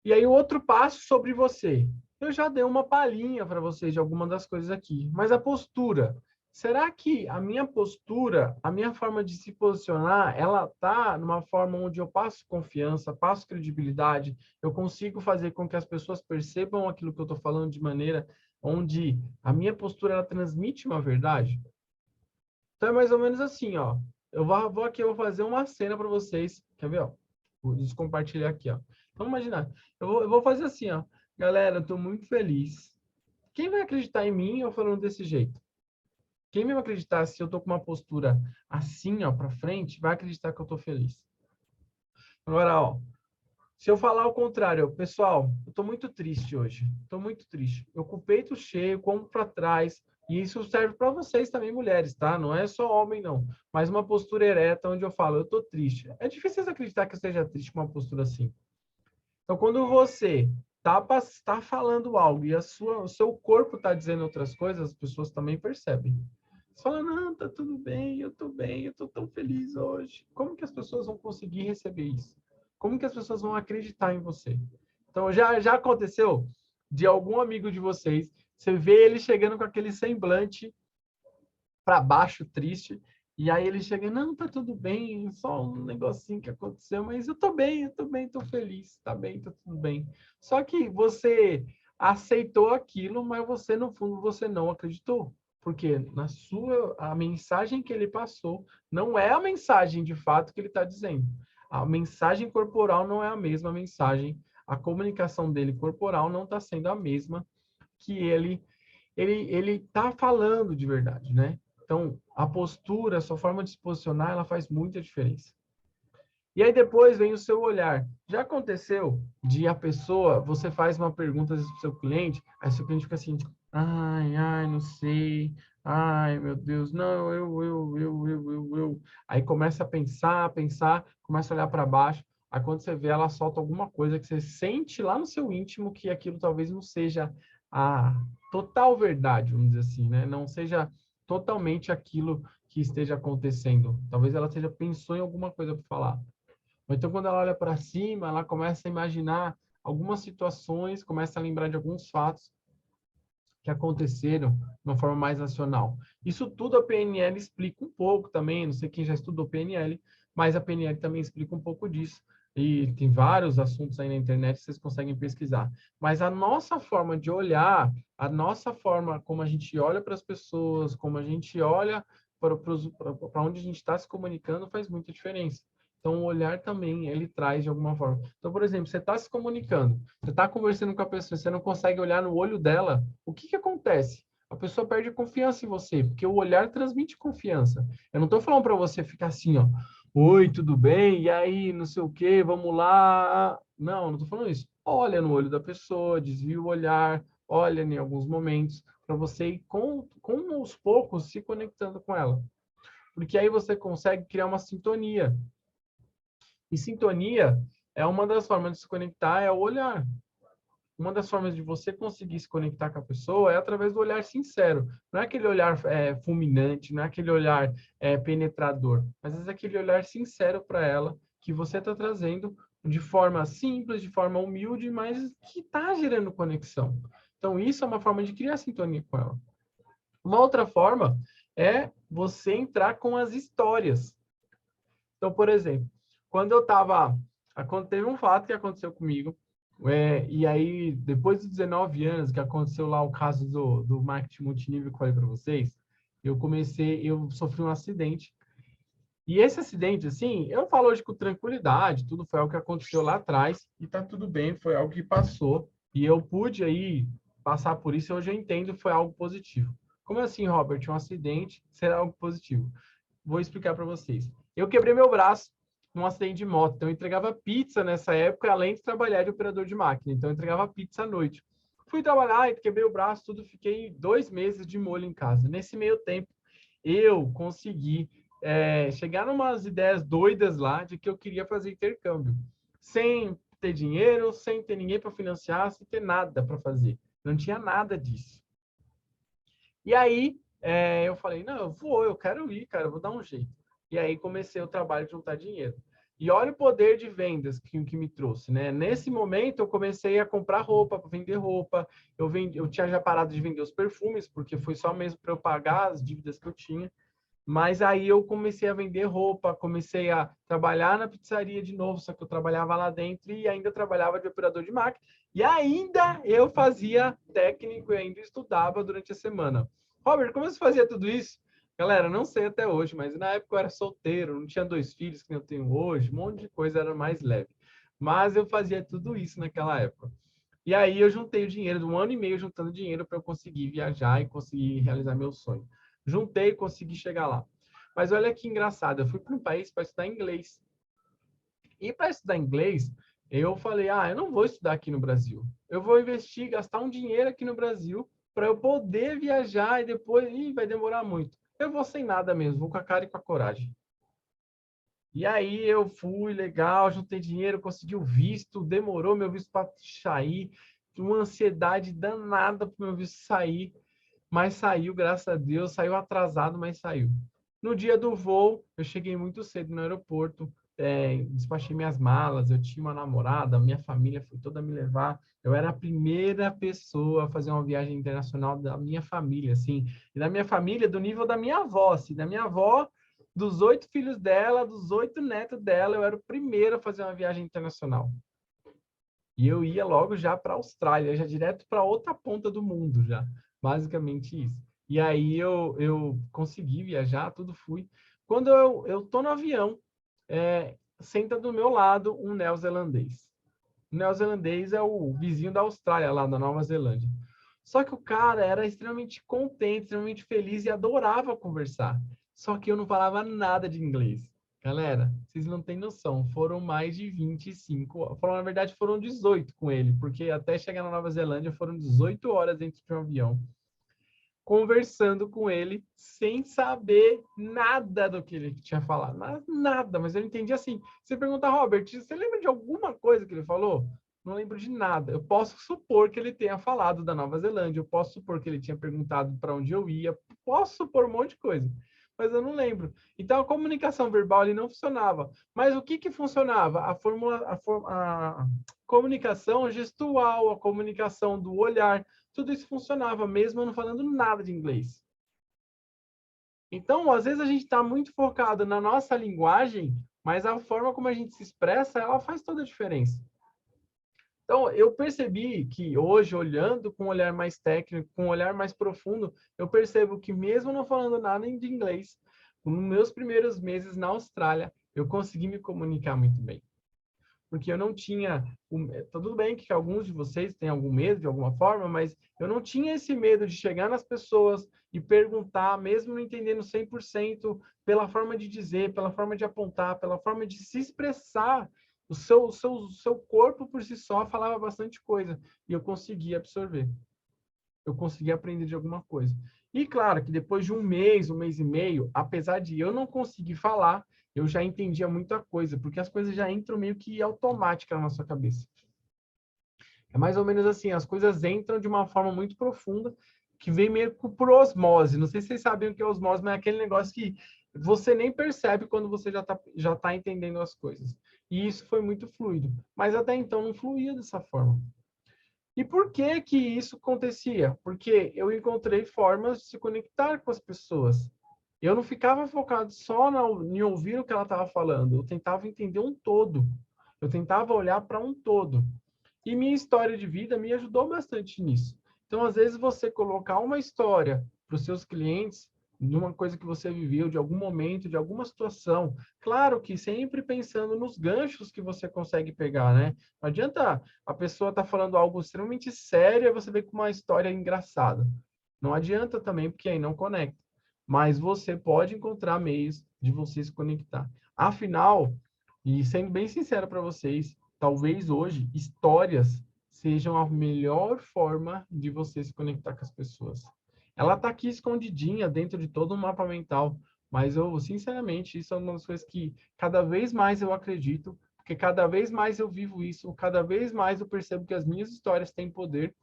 E aí, o outro passo sobre você. Eu já dei uma palhinha para vocês de alguma das coisas aqui, mas a postura. Será que a minha postura, a minha forma de se posicionar, ela tá numa forma onde eu passo confiança, passo credibilidade, eu consigo fazer com que as pessoas percebam aquilo que eu estou falando de maneira onde a minha postura ela transmite uma verdade? Então é mais ou menos assim, ó. Eu vou fazer uma cena para vocês. Quer ver, ó? Vou descompartilhar aqui, ó. Então, imaginar. Eu vou fazer assim, ó. Galera, eu estou muito feliz. Quem vai acreditar em mim eu falando desse jeito? Quem vai acreditar se eu estou com uma postura assim, ó, para frente, vai acreditar que eu estou feliz. Agora, ó. Se eu falar o contrário, pessoal, eu estou muito triste hoje. Estou muito triste. Eu com o peito cheio, como para trás. E isso serve para vocês também, mulheres, tá? Não é só homem, não. Mas uma postura ereta onde eu falo, eu estou triste. É difícil vocês acreditar que eu esteja triste com uma postura assim. Então, quando você tá falando algo e o seu corpo está dizendo outras coisas, as pessoas também percebem. Você fala, não, tá tudo bem, eu tô tão feliz hoje. Como que as pessoas vão conseguir receber isso? Como que as pessoas vão acreditar em você? Então, já aconteceu de algum amigo de vocês, você vê ele chegando com aquele semblante para baixo, triste, e aí ele chega, não, tá tudo bem, só um negocinho que aconteceu, mas eu tô bem, tô feliz, tá bem, tá tudo bem. Só que você aceitou aquilo, mas você, no fundo, você não acreditou. Porque a mensagem que ele passou não é a mensagem de fato que ele está dizendo. A mensagem corporal não é a mesma mensagem, a comunicação dele corporal não está sendo a mesma que ele está falando de verdade, né? Então, a postura, a sua forma de se posicionar, ela faz muita diferença. E aí depois vem o seu olhar. Já aconteceu de a pessoa, você faz uma pergunta para o seu cliente, aí seu cliente fica assim, ai, não sei, ai, meu Deus, não, eu. Aí começa a pensar, começa a olhar para baixo, aí quando você vê, ela solta alguma coisa que você sente lá no seu íntimo que aquilo talvez não seja a total verdade, vamos dizer assim, né? Não seja totalmente aquilo que esteja acontecendo. Talvez ela pensou em alguma coisa para falar. Ou então, quando ela olha para cima, ela começa a imaginar algumas situações, começa a lembrar de alguns fatos que aconteceram de uma forma mais racional. Isso tudo a PNL explica um pouco também, não sei quem já estudou PNL, mas a PNL também explica um pouco disso. E tem vários assuntos aí na internet que vocês conseguem pesquisar. Mas a nossa forma de olhar, a nossa forma como a gente olha para as pessoas, como a gente olha para onde a gente está se comunicando, faz muita diferença. Então, o olhar também, ele traz de alguma forma. Então, por exemplo, você está se comunicando, você está conversando com a pessoa, você não consegue olhar no olho dela, o que acontece? A pessoa perde confiança em você, porque o olhar transmite confiança. Eu não estou falando para você ficar assim, ó, oi, tudo bem? E aí, não sei o quê, vamos lá. Não estou falando isso. Olha no olho da pessoa, desvia o olhar, olha em alguns momentos, para você ir com aos poucos se conectando com ela. Porque aí você consegue criar uma sintonia. E sintonia é uma das formas de se conectar, é o olhar. Uma das formas de você conseguir se conectar com a pessoa é através do olhar sincero. Não é aquele olhar fulminante, não é aquele olhar penetrador, mas é aquele olhar sincero para ela que você está trazendo de forma simples, de forma humilde, mas que está gerando conexão. Então, isso é uma forma de criar sintonia com ela. Uma outra forma é você entrar com as histórias. Então, por exemplo, quando eu estava... Teve um fato que aconteceu comigo, e aí, depois dos 19 anos, que aconteceu lá o caso do marketing multinível que eu falei para vocês, eu sofri um acidente. E esse acidente, assim, eu falo hoje com tranquilidade, tudo foi algo que aconteceu lá atrás, e tá tudo bem, foi algo que passou, e eu pude aí passar por isso, e hoje eu entendo que foi algo positivo. Como assim, Robert, um acidente será algo positivo? Vou explicar para vocês. Eu quebrei meu braço num acidente de moto, então eu entregava pizza nessa época, além de trabalhar de operador de máquina, então eu entregava pizza à noite. Fui trabalhar, quebrei o braço, tudo, fiquei 2 meses de molho em casa. Nesse meio tempo, eu consegui chegar numas ideias doidas lá de que eu queria fazer intercâmbio, sem ter dinheiro, sem ter ninguém para financiar, sem ter nada para fazer. Não tinha nada disso. E aí, eu falei, não, eu quero ir, cara, eu vou dar um jeito. E aí comecei o trabalho de juntar dinheiro. E olha o poder de vendas que me trouxe, né? Nesse momento, eu comecei a comprar roupa, para vender roupa. Eu tinha já parado de vender os perfumes, porque foi só mesmo para eu pagar as dívidas que eu tinha. Mas aí eu comecei a vender roupa, comecei a trabalhar na pizzaria de novo, só que eu trabalhava lá dentro e ainda trabalhava de operador de máquina. E ainda eu fazia técnico e ainda estudava durante a semana. Robert, como você fazia tudo isso? Galera, não sei até hoje, mas na época eu era solteiro, não tinha 2 filhos que eu tenho hoje, um monte de coisa era mais leve. Mas eu fazia tudo isso naquela época. E aí eu juntei o dinheiro, de 1 ano e meio juntando dinheiro para eu conseguir viajar e conseguir realizar meu sonho. Juntei e consegui chegar lá. Mas olha que engraçado, eu fui para um país para estudar inglês. E para estudar inglês, eu falei, eu não vou estudar aqui no Brasil. Eu vou investir, gastar um dinheiro aqui no Brasil para eu poder viajar e depois, vai demorar muito. Eu vou sem nada mesmo, vou com a cara e com a coragem. E aí eu fui, legal, juntei dinheiro, consegui o visto, demorou meu visto para sair, uma ansiedade danada para meu visto sair, mas saiu, graças a Deus, saiu atrasado, mas saiu. No dia do voo, eu cheguei muito cedo no aeroporto, despachei minhas malas, eu tinha uma namorada, minha família foi toda me levar, eu era a primeira pessoa a fazer uma viagem internacional da minha família, assim, e da minha família do nível da minha avó, assim, da minha avó, dos 8 filhos dela, dos 8 netos dela, eu era o primeiro a fazer uma viagem internacional. E eu ia logo já para a Austrália, já direto para outra ponta do mundo, já. Basicamente isso. E aí eu consegui viajar, tudo fui. Quando eu tô no avião, senta do meu lado um neozelandês. O neozelandês é o vizinho da Austrália, lá da Nova Zelândia. Só que o cara era extremamente contente, extremamente feliz e adorava conversar. Só que eu não falava nada de inglês. Galera, vocês não têm noção, foram mais de 25, na verdade foram 18 com ele, porque até chegar na Nova Zelândia foram 18 horas dentro de um avião, conversando com ele, sem saber nada do que ele tinha falado, nada, mas eu entendi assim. Você pergunta, Robert, você lembra de alguma coisa que ele falou? Não lembro de nada. Eu posso supor que ele tenha falado da Nova Zelândia, eu posso supor que ele tinha perguntado para onde eu ia, posso supor um monte de coisa. mas eu não lembro. Então, a comunicação verbal ali não funcionava. Mas o que que funcionava? A comunicação gestual, a comunicação do olhar, tudo isso funcionava, mesmo eu não falando nada de inglês. Então, às vezes a gente está muito focado na nossa linguagem, mas a forma como a gente se expressa, ela faz toda a diferença. Então, eu percebi que hoje, olhando com um olhar mais técnico, com um olhar mais profundo, eu percebo que mesmo não falando nada de inglês, nos meus primeiros meses na Austrália, eu consegui me comunicar muito bem. Porque eu não tinha... Tudo bem que alguns de vocês têm algum medo de alguma forma, mas eu não tinha esse medo de chegar nas pessoas e perguntar, mesmo não entendendo 100%, pela forma de dizer, pela forma de apontar, pela forma de se expressar. O seu corpo por si só falava bastante coisa e eu conseguia absorver. Eu conseguia aprender de alguma coisa. E claro que depois de um mês e meio, apesar de eu não conseguir falar, eu já entendia muita coisa, porque as coisas já entram meio que automática na nossa cabeça. É mais ou menos assim, as coisas entram de uma forma muito profunda, que vem meio por osmose. Não sei se vocês sabem o que é osmose, mas é aquele negócio que você nem percebe quando você já tá entendendo as coisas. E isso foi muito fluido. Mas até então não fluía dessa forma. E por que que isso acontecia? Porque eu encontrei formas de se conectar com as pessoas. Eu não ficava focado só em ouvir o que ela estava falando. Eu tentava entender um todo. Eu tentava olhar para um todo. E minha história de vida me ajudou bastante nisso. Então, às vezes, você colocar uma história para os seus clientes, numa coisa que você viveu, de algum momento, de alguma situação. Claro que sempre pensando nos ganchos que você consegue pegar, né? Não adianta a pessoa estar falando algo extremamente sério e você vem com uma história engraçada. Não adianta também, porque aí não conecta. Mas você pode encontrar meios de você se conectar. Afinal, e sendo bem sincero para vocês, talvez hoje histórias sejam a melhor forma de você se conectar com as pessoas. Ela está aqui escondidinha dentro de todo o mapa mental, mas eu, sinceramente, isso é uma das coisas que cada vez mais eu acredito, porque cada vez mais eu vivo isso, cada vez mais eu percebo que as minhas histórias têm poder,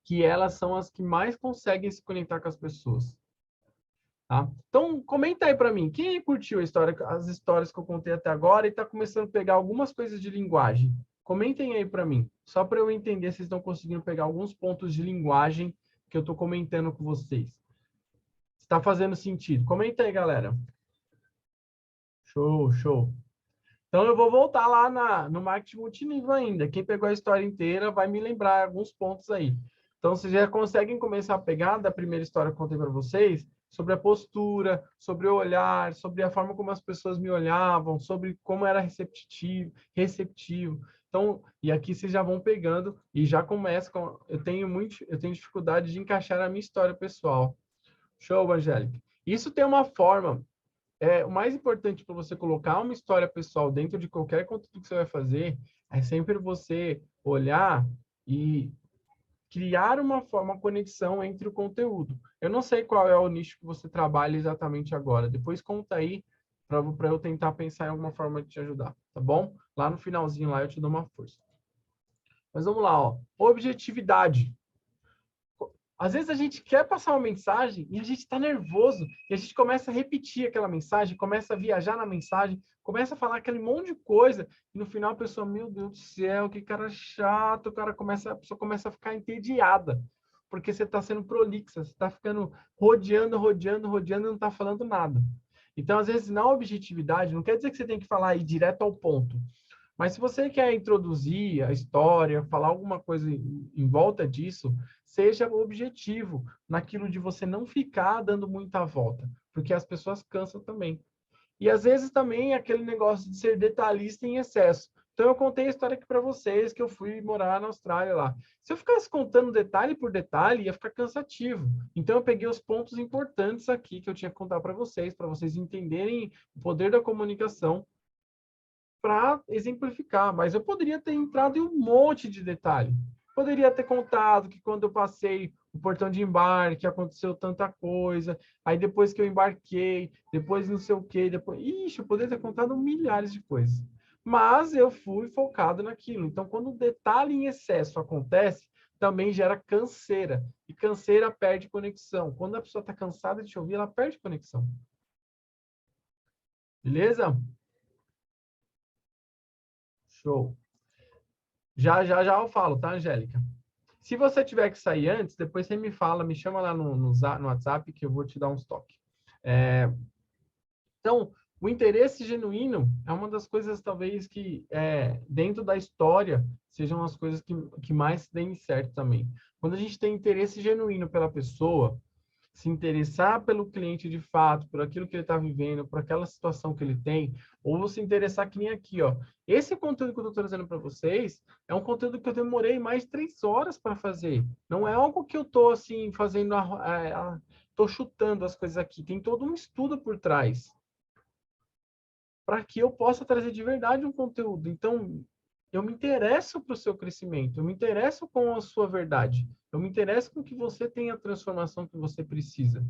que elas são as que mais conseguem se conectar com as pessoas. Tá? Então, comenta aí para mim, quem curtiu a história, as histórias que eu contei até agora e está começando a pegar algumas coisas de linguagem? Comentem aí para mim, só para eu entender se vocês estão conseguindo pegar alguns pontos de linguagem que eu estou comentando com vocês. Está fazendo sentido? Comenta aí, galera. Show, show. Então, eu vou voltar lá no marketing multinível ainda. Quem pegou a história inteira vai me lembrar alguns pontos aí. Então, vocês já conseguem começar a pegar da primeira história que eu contei para vocês, sobre a postura, sobre o olhar, sobre a forma como as pessoas me olhavam, sobre como era receptivo. Então, e aqui vocês já vão pegando e já começa com... Eu tenho dificuldade de encaixar a minha história pessoal. Show, Angélica. Isso tem uma forma o mais importante para você colocar uma história pessoal dentro de qualquer conteúdo que você vai fazer é sempre você olhar e criar uma conexão entre o conteúdo. Eu não sei qual é o nicho que você trabalha exatamente agora. Depois conta aí para eu tentar pensar em alguma forma de te ajudar, tá bom? Lá no finalzinho lá eu te dou uma força. Mas vamos lá, ó. Objetividade. Às vezes a gente quer passar uma mensagem e a gente está nervoso e a gente começa a repetir aquela mensagem, começa a viajar na mensagem, começa a falar aquele monte de coisa e no final a pessoa, meu Deus do céu, que cara chato, a pessoa começa a ficar entediada porque você está sendo prolixa, você está ficando rodeando e não está falando nada. Então, às vezes, na objetividade, não quer dizer que você tem que falar aí direto ao ponto. Mas se você quer introduzir a história, falar alguma coisa em volta disso, seja objetivo naquilo de você não ficar dando muita volta, porque as pessoas cansam também. E às vezes também aquele negócio de ser detalhista em excesso. Então eu contei a história aqui para vocês que eu fui morar na Austrália lá. Se eu ficasse contando detalhe por detalhe, ia ficar cansativo. Então eu peguei os pontos importantes aqui que eu tinha que contar para vocês entenderem o poder da comunicação para exemplificar, mas eu poderia ter entrado em um monte de detalhe. Poderia ter contado que quando eu passei o portão de embarque, aconteceu tanta coisa, aí depois que eu embarquei, depois não sei o quê, depois... Ixi, eu poderia ter contado milhares de coisas. Mas eu fui focado naquilo. Então, quando o detalhe em excesso acontece, também gera canseira. E canseira perde conexão. Quando a pessoa está cansada de te ouvir, ela perde conexão. Beleza? Show. Já eu falo, tá, Angélica? Se você tiver que sair antes, depois você me fala, me chama lá no WhatsApp que eu vou te dar uns toques. Então, o interesse genuíno é uma das coisas, talvez, que dentro da história sejam as coisas que mais deem certo também. Quando a gente tem interesse genuíno pela pessoa, se interessar pelo cliente de fato, por aquilo que ele está vivendo, por aquela situação que ele tem, ou se interessar que nem aqui, ó. Esse conteúdo que eu estou trazendo para vocês é um conteúdo que eu demorei mais de 3 horas para fazer. Não é algo que eu estou assim fazendo, estou chutando as coisas aqui. Tem todo um estudo por trás para que eu possa trazer de verdade um conteúdo. Então, eu me interesso para o seu crescimento, eu me interesso com a sua verdade, eu me interesso com que você tenha a transformação que você precisa.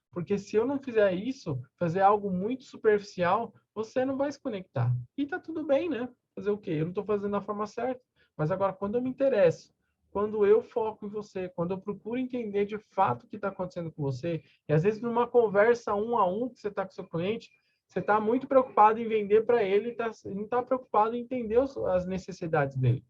Porque se eu não fizer isso, fazer algo muito superficial, você não vai se conectar. E tá tudo bem, né? Fazer o quê? Eu não estou fazendo da forma certa. Mas agora, quando eu me interesso, quando eu foco em você, quando eu procuro entender de fato o que está acontecendo com você, e às vezes numa conversa 1-a-1 que você está com seu cliente, você está muito preocupado em vender para ele, não está preocupado em entender as necessidades dele.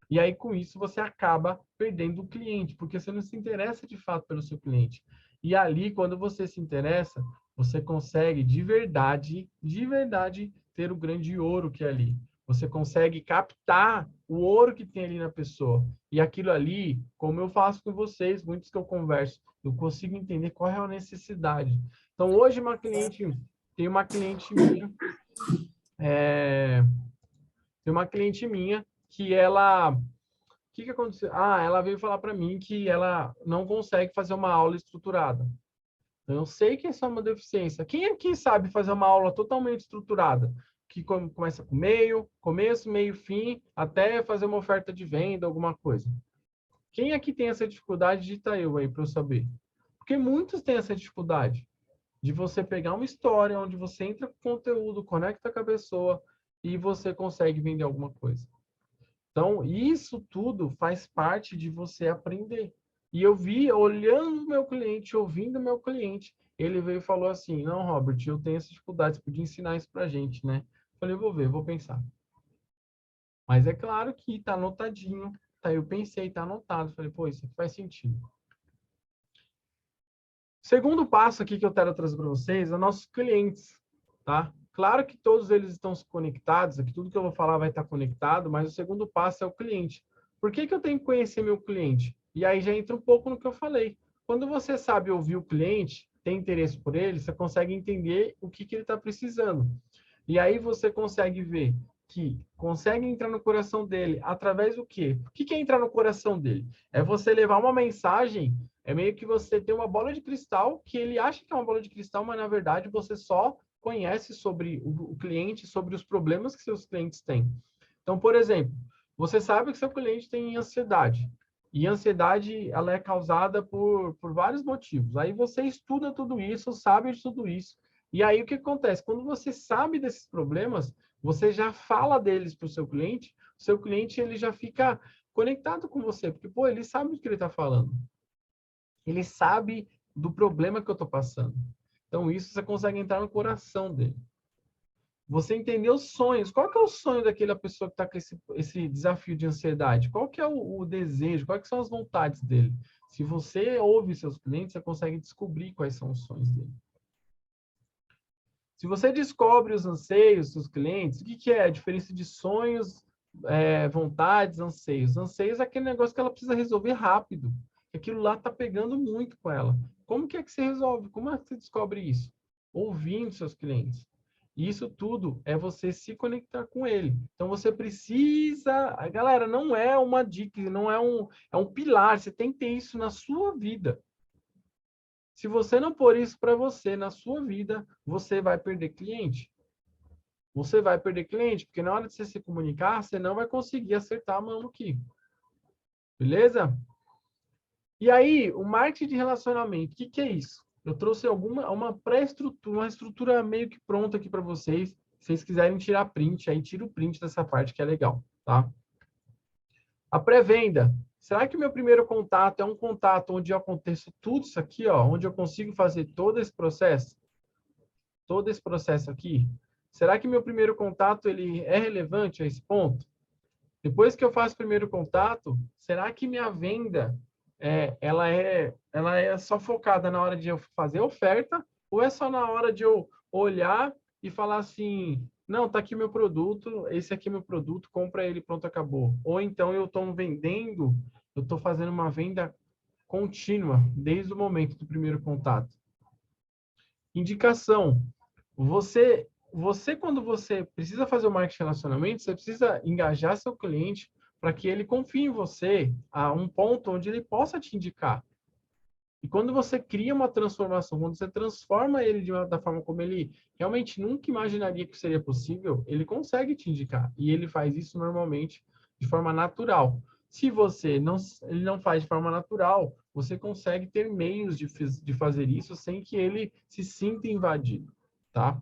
E aí, com isso, você acaba perdendo o cliente, porque você não se interessa de fato pelo seu cliente. E ali, quando você se interessa, você consegue de verdade, ter o grande ouro que é ali. Você consegue captar o ouro que tem ali na pessoa. E aquilo ali, como eu faço com vocês, muitos que eu converso, eu consigo entender qual é a necessidade. Então, hoje, tem uma cliente minha, que ela... O que aconteceu? Ela veio falar para mim que ela não consegue fazer uma aula estruturada. Eu sei que isso é uma deficiência. Quem aqui sabe fazer uma aula totalmente estruturada? Que começa com começo, meio, fim, até fazer uma oferta de venda, alguma coisa. Quem aqui tem essa dificuldade, digita eu aí para eu saber. Porque muitos têm essa dificuldade de você pegar uma história onde você entra com conteúdo, conecta com a pessoa e você consegue vender alguma coisa. Então, isso tudo faz parte de você aprender. E eu vi, olhando o meu cliente, ouvindo o meu cliente, ele veio e falou assim, não, Robert, eu tenho essa dificuldade, você podia ensinar isso pra gente, né? Eu falei, vou ver, vou pensar. Mas é claro que tá anotadinho, tá? Eu pensei, tá anotado. Falei, pô, isso aqui faz sentido. Segundo passo aqui que eu quero trazer para vocês é nossos clientes, tá? Claro que todos eles estão conectados, aqui tudo que eu vou falar vai estar conectado, mas o segundo passo é o cliente. Por que eu tenho que conhecer meu cliente? E aí já entra um pouco no que eu falei. Quando você sabe ouvir o cliente, tem interesse por ele, você consegue entender o que ele está precisando. E aí você consegue ver que consegue entrar no coração dele através do quê? O que é entrar no coração dele? É você levar uma mensagem, é meio que você ter uma bola de cristal, que ele acha que é uma bola de cristal, mas na verdade você só conhece sobre o cliente, sobre os problemas que seus clientes têm. Então, por exemplo, você sabe que seu cliente tem ansiedade. E a ansiedade, ela é causada por vários motivos. Aí você estuda tudo isso, sabe de tudo isso. E aí o que acontece? Quando você sabe desses problemas, você já fala deles para o seu cliente ele já fica conectado com você, porque, pô, ele sabe do que ele está falando. Ele sabe do problema que eu estou passando. Então, isso você consegue entrar no coração dele. Você entender os sonhos. Qual que é o sonho daquela pessoa que está com esse desafio de ansiedade? Qual que é o desejo? Quais são as vontades dele? Se você ouve seus clientes, você consegue descobrir quais são os sonhos dele. Se você descobre os anseios dos clientes, o que é a diferença de sonhos, vontades, anseios? Anseios é aquele negócio que ela precisa resolver rápido. Aquilo lá está pegando muito com ela. Como que é que você resolve? Como é que você descobre isso? Ouvindo seus clientes. Isso tudo é você se conectar com ele. Então você precisa, galera, não é uma dica, não é um pilar, você tem que ter isso na sua vida. Se você não pôr isso para você na sua vida, você vai perder cliente. Você vai perder cliente, porque na hora de você se comunicar, você não vai conseguir acertar a mão aqui. Beleza? E aí, o marketing de relacionamento, o que é isso? Eu trouxe uma pré-estrutura, uma estrutura meio que pronta aqui para vocês. Se vocês quiserem tirar print, aí tira o print dessa parte que é legal, tá? A pré-venda. Será que o meu primeiro contato é um contato onde eu aconteço tudo isso aqui, ó, onde eu consigo fazer todo esse processo? Todo esse processo aqui? Será que meu primeiro contato ele é relevante a esse ponto? Depois que eu faço o primeiro contato, será que minha venda ela é só focada na hora de eu fazer a oferta ou é só na hora de eu olhar e falar assim, não, tá aqui meu produto, esse aqui é meu produto, compra ele, pronto, acabou. Ou então eu estou vendendo, eu estou fazendo uma venda contínua desde o momento do primeiro contato. Indicação. Você quando você precisa fazer o marketing de relacionamento, você precisa engajar seu cliente para que ele confie em você a um ponto onde ele possa te indicar. E quando você cria uma transformação, quando você transforma ele da forma como ele realmente nunca imaginaria que seria possível, ele consegue te indicar. E ele faz isso normalmente de forma natural. Se ele não faz de forma natural, você consegue ter meios de fazer isso sem que ele se sinta invadido, tá?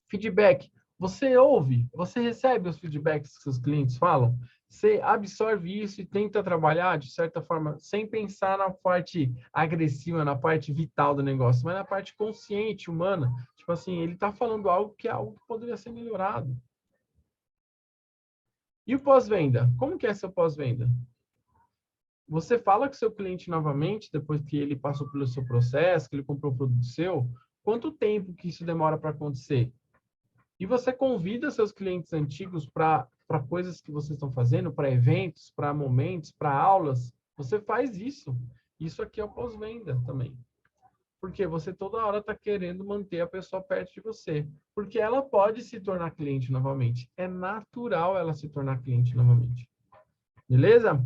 Feedback. Você ouve, você recebe os feedbacks que seus clientes falam, você absorve isso e tenta trabalhar de certa forma, sem pensar na parte agressiva, na parte vital do negócio, mas na parte consciente, humana. Tipo assim, ele está falando algo que é algo que poderia ser melhorado. E o pós-venda? Como que é seu pós-venda? Você fala com seu cliente novamente, depois que ele passou pelo seu processo, que ele comprou o produto seu, quanto tempo que isso demora para acontecer? E você convida seus clientes antigos para coisas que vocês estão fazendo, para eventos, para momentos, para aulas. Você faz isso. Isso aqui é o pós-venda também. Porque você toda hora está querendo manter a pessoa perto de você. Porque ela pode se tornar cliente novamente. É natural ela se tornar cliente novamente. Beleza?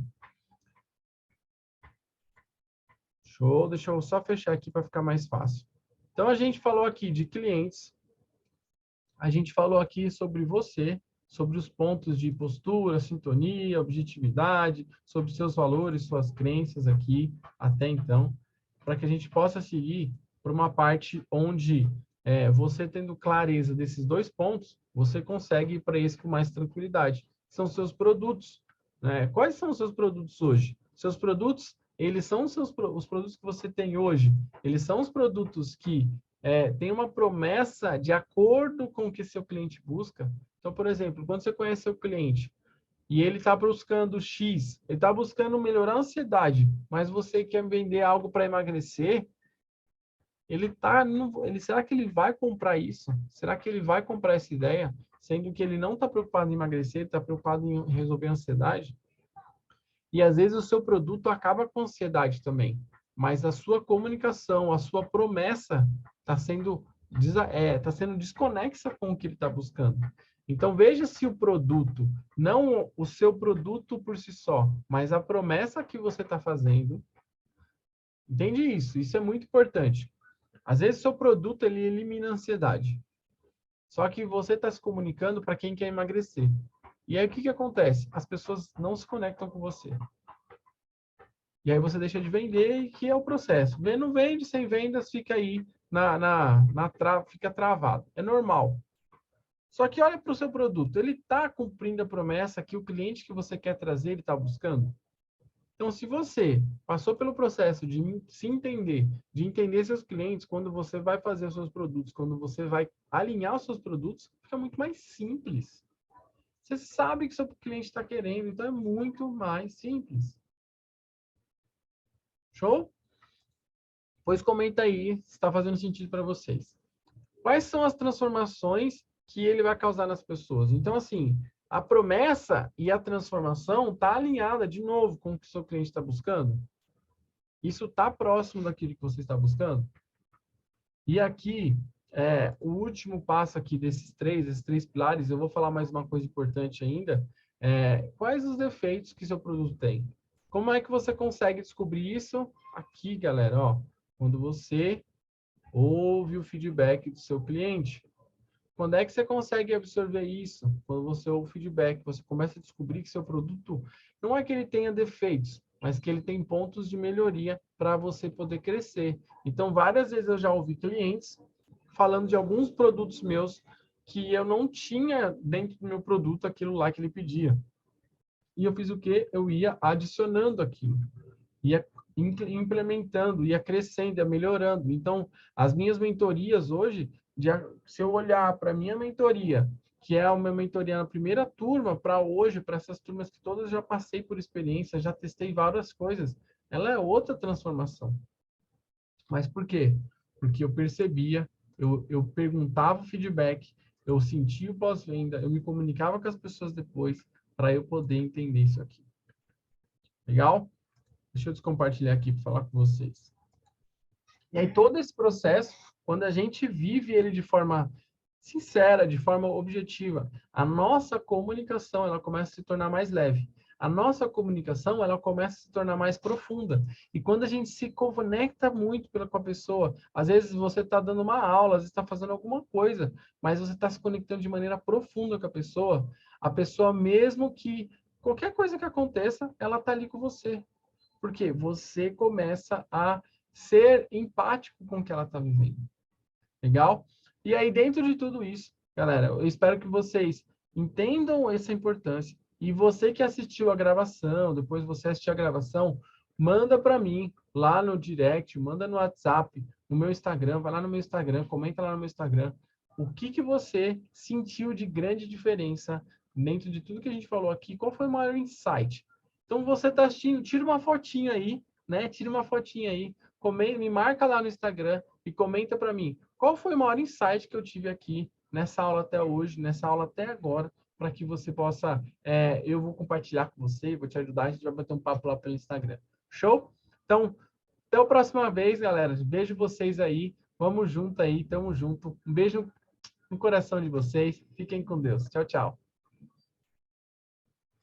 Show. Deixa eu só fechar aqui para ficar mais fácil. Então, a gente falou aqui de clientes. A gente falou aqui sobre você, sobre os pontos de postura, sintonia, objetividade, sobre seus valores, suas crenças aqui, até então, para que a gente possa seguir por uma parte onde você tendo clareza desses dois pontos, você consegue ir para esse com mais tranquilidade. São seus produtos. Né? Quais são os seus produtos hoje? Seus produtos, eles são os produtos que você tem hoje. Eles são os produtos que tem uma promessa de acordo com o que seu cliente busca. Então, por exemplo, quando você conhece seu cliente e ele está buscando X, ele está buscando melhorar a ansiedade, mas você quer vender algo para emagrecer, será que ele vai comprar isso? Será que ele vai comprar essa ideia? Sendo que ele não está preocupado em emagrecer, ele está preocupado em resolver a ansiedade? E às vezes o seu produto acaba com ansiedade também, mas a sua comunicação, a sua promessa está sendo, tá sendo desconexa com o que ele está buscando. Então veja se o produto, não o seu produto por si só, mas a promessa que você está fazendo, entende isso? Isso é muito importante. Às vezes o seu produto ele elimina a ansiedade, só que você está se comunicando para quem quer emagrecer. E aí o que acontece? As pessoas não se conectam com você. E aí você deixa de vender, e que é o processo. Não vende, sem vendas, fica aí, fica travado. É normal. Só que olha para o seu produto. Ele está cumprindo a promessa que o cliente que você quer trazer, ele está buscando? Então, se você passou pelo processo de se entender, de entender seus clientes, quando você vai fazer os seus produtos, quando você vai alinhar os seus produtos, fica muito mais simples. Você sabe que seu cliente está querendo, então é muito mais simples. Show? Pois comenta aí se está fazendo sentido para vocês. Quais são as transformações que ele vai causar nas pessoas? Então, assim, a promessa e a transformação está alinhada, de novo, com o que o seu cliente está buscando? Isso está próximo daquilo que você está buscando? E aqui, o último passo aqui esses três pilares, eu vou falar mais uma coisa importante ainda. Quais os defeitos que seu produto tem? Como é que você consegue descobrir isso? Aqui, galera, ó, quando você ouve o feedback do seu cliente. Quando é que você consegue absorver isso? Quando você ouve o feedback, você começa a descobrir que seu produto não é que ele tenha defeitos, mas que ele tem pontos de melhoria para você poder crescer. Então, várias vezes eu já ouvi clientes falando de alguns produtos meus que eu não tinha dentro do meu produto aquilo lá que ele pedia. E eu fiz o quê? Eu ia adicionando aquilo, ia implementando, ia crescendo, ia melhorando. Então, as minhas mentorias hoje, se eu olhar para a minha mentoria, que é a minha mentoria na primeira turma, para hoje, para essas turmas que todas já passei por experiência, já testei várias coisas, ela é outra transformação. Mas por quê? Porque eu percebia, eu perguntava o feedback, eu sentia o pós-venda, eu me comunicava com as pessoas depois, para eu poder entender isso aqui. Legal? Deixa eu descompartilhar aqui para falar com vocês. E aí, todo esse processo, quando a gente vive ele de forma sincera, de forma objetiva, a nossa comunicação ela começa a se tornar mais leve. A nossa comunicação ela começa a se tornar mais profunda. E quando a gente se conecta muito com a pessoa, às vezes você está dando uma aula, às vezes está fazendo alguma coisa, mas você está se conectando de maneira profunda com a pessoa mesmo que qualquer coisa que aconteça, ela está ali com você. Porque você começa a ser empático com o que ela está vivendo. Legal? E aí, dentro de tudo isso, galera, eu espero que vocês entendam essa importância. E você que assistiu a gravação, depois você assistir a gravação, manda para mim lá no direct, manda no WhatsApp, no meu Instagram, vai lá no meu Instagram, comenta lá no meu Instagram. O que você sentiu de grande diferença dentro de tudo que a gente falou aqui? Qual foi o maior insight? Então, você está assistindo, tira uma fotinha aí, né? Tira uma fotinha aí, me marca lá no Instagram e comenta para mim qual foi o maior insight que eu tive aqui nessa aula até hoje, nessa aula até agora, para que você possa, eu vou compartilhar com você, vou te ajudar, a gente vai bater um papo lá pelo Instagram. Show? Então, até a próxima vez, galera. Beijo vocês aí. Vamos junto aí, tamo junto. Um beijo no coração de vocês. Fiquem com Deus. Tchau, tchau.